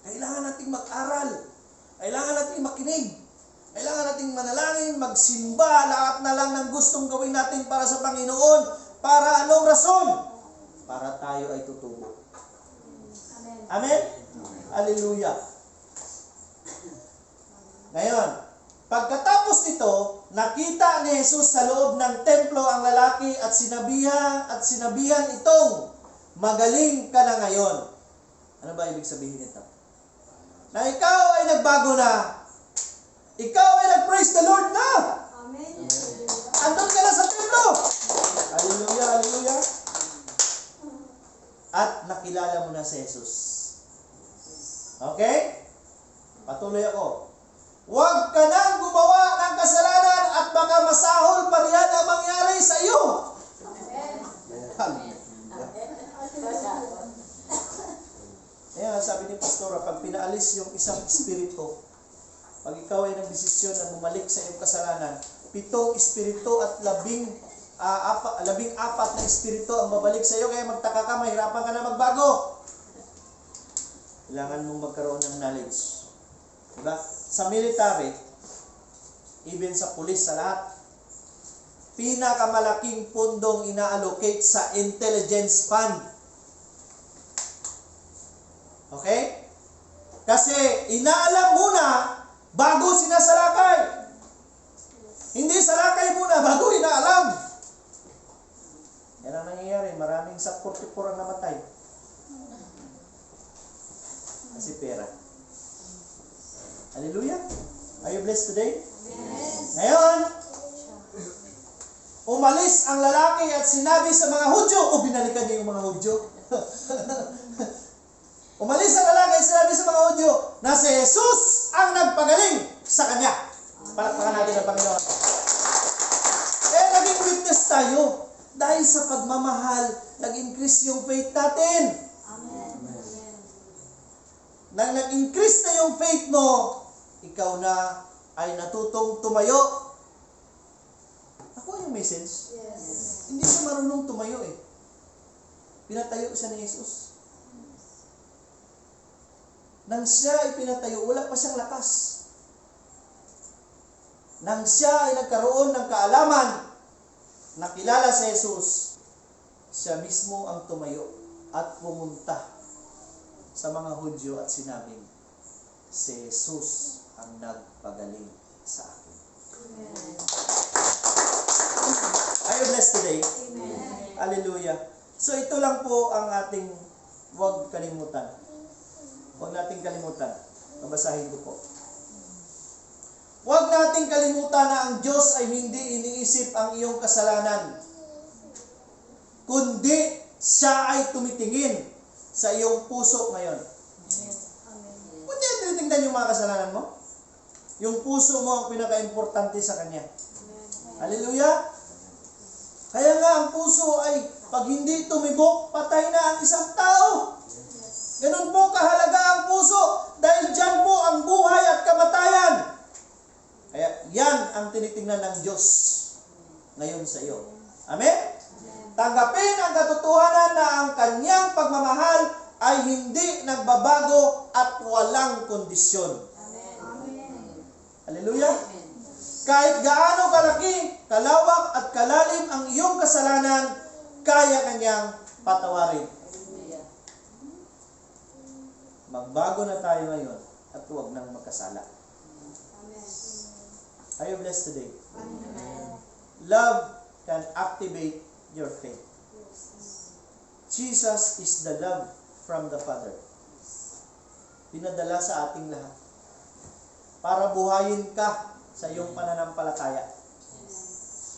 Kailangan nating mag-aral. Kailangan nating makinig. Kailangan nating manalangin, magsimba, lahat na lang ng gustong gawin natin para sa Panginoon. Para anong rason? Para tayo ay tutubo. Amen? Hallelujah. Ngayon, pagkatapos nito, nakita ni Jesus sa loob ng templo ang lalaki at sinabihan itong, magaling ka na ngayon. Ano ba ibig sabihin nito? Na ikaw ay nagbago na. Ikaw ay nag-praise the Lord na. Amen. Andun ka na sa templo. Hallelujah, hallelujah. At nakilala mo na si Jesus. Okay? Patuloy ako. Huwag ka nang gumawa ng kasalanan at baka masahol pa riyan ang mangyari sa iyo. Hallelujah. Kaya sabi ni Pastora, pag pinaalis yung isang espiritu, pag ikaw ay nagdesisyon na bumalik sa iyong kasalanan, 7 espiritu at 14 na espiritu ang babalik sa iyo, kaya magtaka ka, mahirapan ka na magbago. Kailangan mong magkaroon ng knowledge. Diba? Sa military, even sa pulis, sa lahat, pinakamalaking pundong ina-allocate sa intelligence fund. Okay? Kasi inaalam muna bago sinasalakay. Hindi salakay muna bago inaalam. Yan ang nangyayari. Maraming sa 44 ang namatay. Kasi pera. Hallelujah. Are you blessed today? Yes. Ngayon, umalis ang lalaki at sinabi sa mga Hudyo, binalikan niya yung mga Hudyo. Umalis ang lalaki at sinabi sa mga Hudyo na si Jesus ang nagpagaling sa kanya. Palakpakan natin ang Panginoon. Naging witness tayo. Dahil sa pagmamahal, nag-increase yung faith natin. Amen. Nang nag-increase na yung faith mo, ikaw na ay natutong tumayo. Ako yung message. Yes. Hindi siya marunong tumayo eh. Pinatayo siya ni Jesus. Nang siya ay pinatayo, wala pa siyang lakas. Nang siya ay nagkaroon ng kaalaman, nakilala si Jesus, siya mismo ang tumayo at pumunta sa mga Hudyo at sinabing, si Jesus ang nagpagaling sa akin. Amen. Are you blessed today? Amen. Hallelujah. So ito lang po ang ating huwag kalimutan. Huwag nating kalimutan. Babasahin ko po. Huwag nating kalimutan na ang Diyos ay hindi iniisip ang iyong kasalanan, kundi siya ay tumitingin sa iyong puso ngayon. Amen. Kung niya tinitingnan yung mga kasalanan mo, yung puso mo ang pinaka-importante sa Kanya. Hallelujah! Kaya nga ang puso ay pag hindi tumibok, patay na ang isang tao. Ganun po kahalaga ang puso dahil dyan po ang buhay at kamatayan. Kaya yan ang tinitingnan ng Diyos ngayon sa iyo. Amen? Tanggapin ang katotohanan na ang Kanyang pagmamahal ay hindi nagbabago at walang kondisyon. Amen. Hallelujah! Kahit gaano kalaki, kalawak at kalalim ang iyong kasalanan, kaya Kanyang patawarin. Magbago na tayo ngayon at huwag nang magkasala. Amen. Are you blessed today? Amen. Love can activate your faith. Jesus is the love from the Father. pinadala sa ating lahat. Para buhayin ka sa iyong pananampalataya.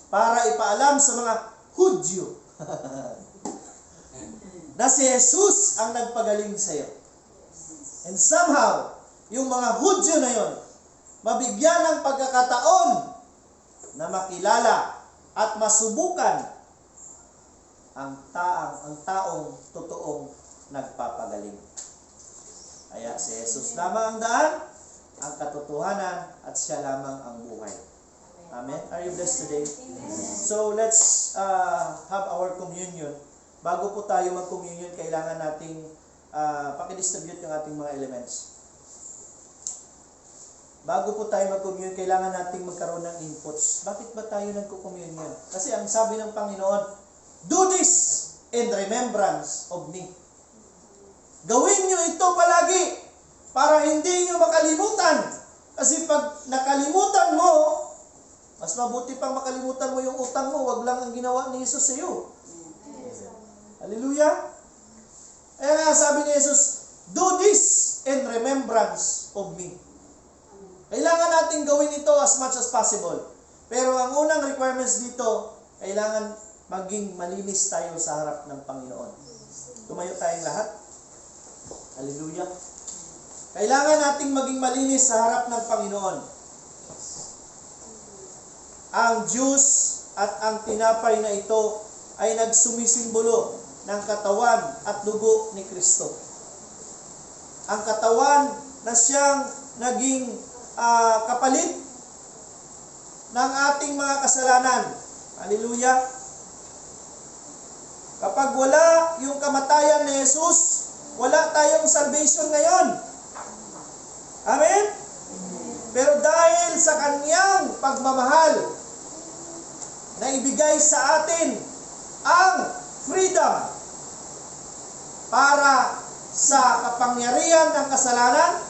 Para ipaalam sa mga Hudyo na si Jesus ang nagpagaling sa iyo. And somehow, yung mga Hudyo na yon, mabigyan ng pagkakataon na makilala at masubukan ang taong totoong nagpapagaling. Kaya si Jesus lamang ang daan, ang katotohanan, at siya lamang ang buhay. Amen? Are you blessed today? So let's have our communion. Bago po tayo mag-communion, kailangan nating pakidistribute yung ating mga elements. Bago po tayo mag-communion, kailangan nating magkaroon ng inputs. Bakit ba tayo nagko-communion? Kasi ang sabi ng Panginoon, do this in remembrance of me. Gawin nyo ito palagi para hindi nyo makalimutan. Kasi pag nakalimutan mo, mas mabuti pang makalimutan mo yung utang mo, wag lang ang ginawa ni Jesus sa iyo. Hallelujah! Kaya nga sabi ni Jesus, do this in remembrance of me. Kailangan natin gawin ito as much as possible. Pero ang unang requirements dito, kailangan maging malinis tayo sa harap ng Panginoon. Tumayo tayong lahat. Hallelujah! Kailangan nating maging malinis sa harap ng Panginoon. Ang juice at ang tinapay na ito ay nagsumisimbolo ng katawan at dugo ni Kristo. Ang katawan na siyang naging kapalit ng ating mga kasalanan. Hallelujah! Kapag wala yung kamatayan ni Jesus, wala tayong salvation ngayon. Amen? Pero dahil sa kanyang pagmamahal, na ibigay sa atin ang freedom para sa kapangyarihan ng kasalanan,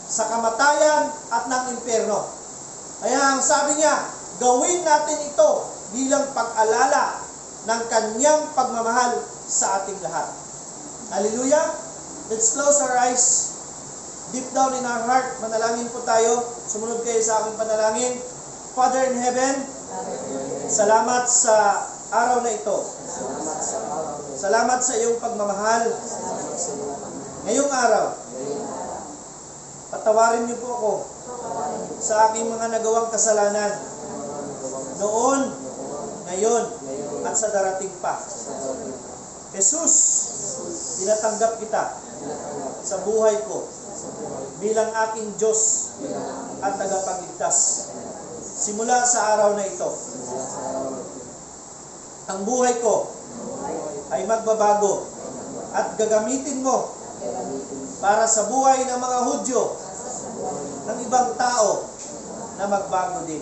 sa kamatayan at ng impyerno. Kaya ang sabi niya, gawin natin ito bilang pag-alala ng kanyang pagmamahal sa ating lahat. Hallelujah! Let's close our eyes. Deep down in our heart, manalangin po tayo. Sumunod kayo sa aking panalangin. Father in heaven, salamat sa araw na ito. Salamat sa iyong pagmamahal. Ngayong araw, patawarin niyo po ako sa aking mga nagawang kasalanan noon, ngayon, at sa darating pa. Jesus, tinatanggap kita sa buhay ko bilang aking Diyos at tagapagligtas. Simula sa araw na ito, ang buhay ko ay magbabago at gagamitin mo para sa buhay ng mga Hudyo, ng ibang tao na magbago din.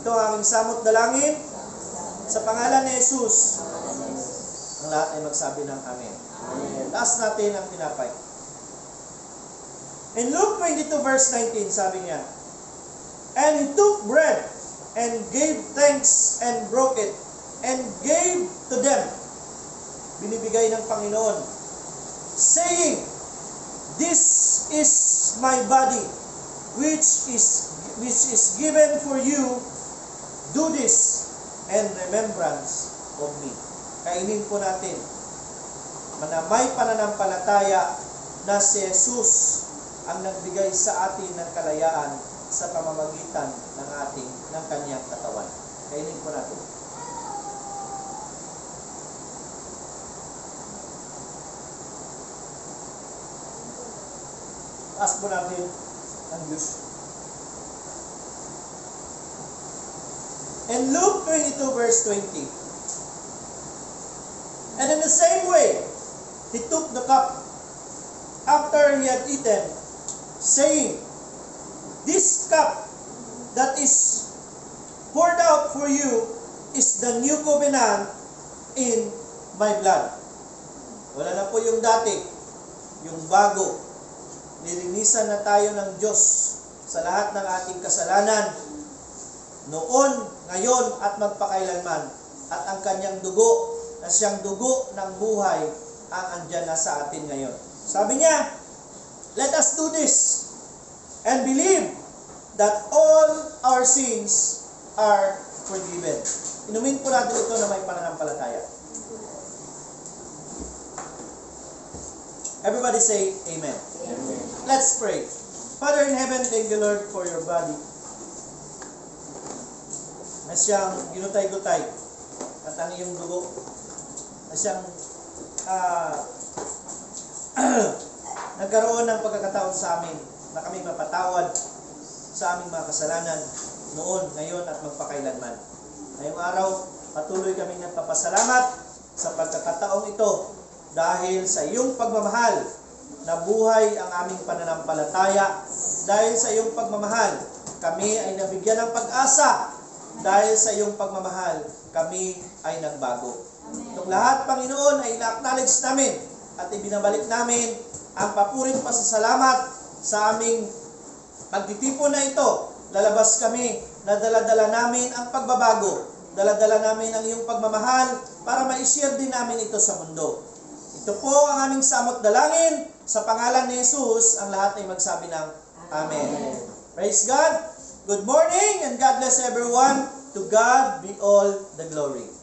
Ito ang aming samot dalangin sa pangalan ni Jesus. Ang lahat ay magsabi ng Amen. Taas natin ang tinapay. In Luke 22 verse 19, sabi niya, and he took bread and gave thanks and broke it and gave to them. Binibigay ng Panginoon, saying, this is my body, which is given for you. Do this in remembrance of me. Kainin po natin na may pananampalataya na si Jesus ang nagbigay sa atin ng kalayaan sa pamamagitan ng kanyang katawan. Kainin po natin. Taas po natin ang Diyos. In Luke 22 verse 20, and in the same way, he took the cup after he had eaten, saying, this cup that is poured out for you is the new covenant in my blood. Wala na po yung dati, yung bago. Nilinisan na tayo ng Diyos sa lahat ng ating kasalanan noon, ngayon, at magpakailanman. At ang kanyang dugo, na siyang dugo ng buhay, ang andyan na sa atin ngayon. Sabi niya, let us do this and believe that all our sins are forgiven. Inumin po natin ito na may pananampalataya. Everybody say Amen. Amen. Let's pray. Father in heaven, thank you Lord for your body na siyang ginutay-gutay at ang iyong dugo na siyang nagkaroon ng pagkakataon sa amin na kami mapatawad sa aming mga kasalanan noon, ngayon at magpakailanman. Ngayong araw, patuloy kaming nagpapasalamat sa pagkakataong ito dahil sa iyong pagmamahal na buhay ang aming pananampalataya. Dahil sa iyong pagmamahal, kami ay nabigyan ng pag-asa. Dahil sa iyong pagmamahal, kami ay nagbago. Itong lahat, Panginoon, ay ina-acknowledge namin at ibinabalik namin ang papuring pasasalamat sa aming pagtitipon na ito. Lalabas kami na dala-dala namin ang pagbabago. Dala-dala namin ang iyong pagmamahal para ma-share din namin ito sa mundo. Ito po ang aming samot dalangin. Sa pangalan ni Jesus, ang lahat ay magsabi ng Amen. Praise God. Good morning and God bless everyone. To God be all the glory.